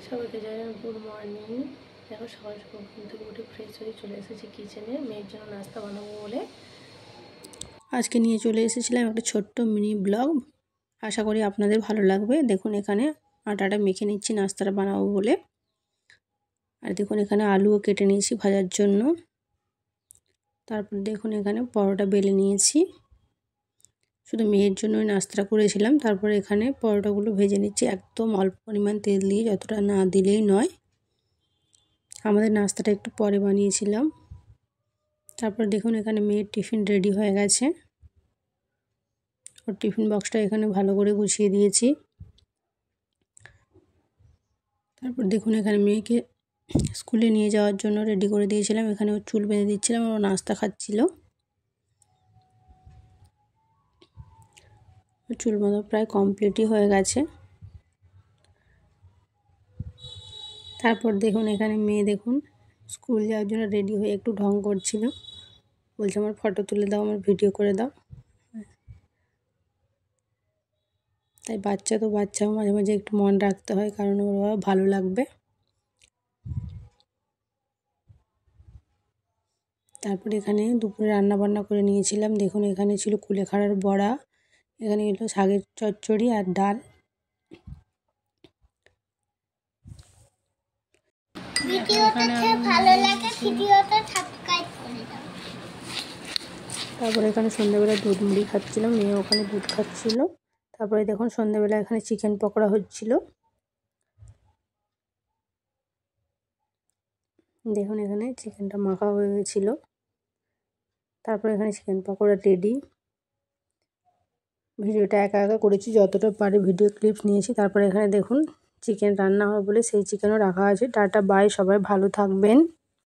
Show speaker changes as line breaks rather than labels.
সবাইকে জানাই good morning. দেখো সকাল সকাল ঘুম থেকে উঠে ফ্রেশ হয়ে চলে এসেছি কিচেনে মেয়ের জন্য নাস্তা বানাবো বলে। আজকে নিয়ে চলে এসেছিলাম একটা ছোট্ট মিনি ব্লগ, আশা করি আপনাদের ভালো লাগবে। দেখুন এখানে আটাটা মেখে নিচ্ছি নাস্তাটা বানাবো বলে। আর দেখুন এখানে আলুও কেটে নিয়েছি ভাজার জন্য। তারপর দেখুন এখানে পরোটা বেলে নিয়েছি, শুধু মেয়ের জন্যই নাস্তাটা করেছিলাম। তারপর এখানে পরোটাগুলো ভেজে নিচ্ছি একদম অল্প পরিমাণ তেল দিয়ে, যতটা না দিলেই নয়। আমাদের নাস্তাটা একটু পরে বানিয়েছিলাম। তারপর দেখুন এখানে মেয়ের টিফিন রেডি হয়ে গেছে, ওর টিফিন বক্সটা এখানে ভালো করে গুছিয়ে দিয়েছি। তারপর দেখুন এখানে মেয়েকে স্কুলে নিয়ে যাওয়ার জন্য রেডি করে দিয়েছিলাম। এখানে ওর চুল বেঁধে দিচ্ছিলাম, ও নাস্তা খাচ্ছিল। চুল বাঁধা প্রায় কমপ্লিটই হয়ে গেছে। তারপর দেখুন এখানে মেয়ে দেখুন স্কুল যাওয়ার জন্য রেডি হয়ে একটু ঢং করছিল, বলছে আমার ফটো তুলে দাও, আমার ভিডিও করে দাও। তাই বাচ্চা তো বাচ্চাও মাঝে মাঝে একটু মন রাখতে হয়, কারণ ওর ভালো লাগবে। তারপর এখানে দুপুরে রান্না বান্না করে নিয়েছিলাম। দেখুন এখানে ছিল কুলেখাড়ার বড়া, এখানে এলো শাকের চচ্চড়ি আর ডাল। তারপরে এখানে সন্ধ্যাবেলা দুধ মুড়ি খাচ্ছিলাম, মেয়ে ওখানে দুধ খাচ্ছিল। তারপরে দেখুন সন্ধ্যাবেলা এখানে চিকেন পকোড়া হচ্ছিল। দেখুন এখানে চিকেনটা মাখা হয়ে গেছিলো। তারপরে এখানে চিকেন পকোড়া রেডি। ভিডিওটা একা একা করেছি, যতটা পারি ভিডিও ক্লিপস নিয়েছি। তারপরে এখানে দেখুন চিকেন রান্না হবে বলে সেই চিকেনও রাখা আছে। টাটা বাই, সবাই ভালো থাকবেন।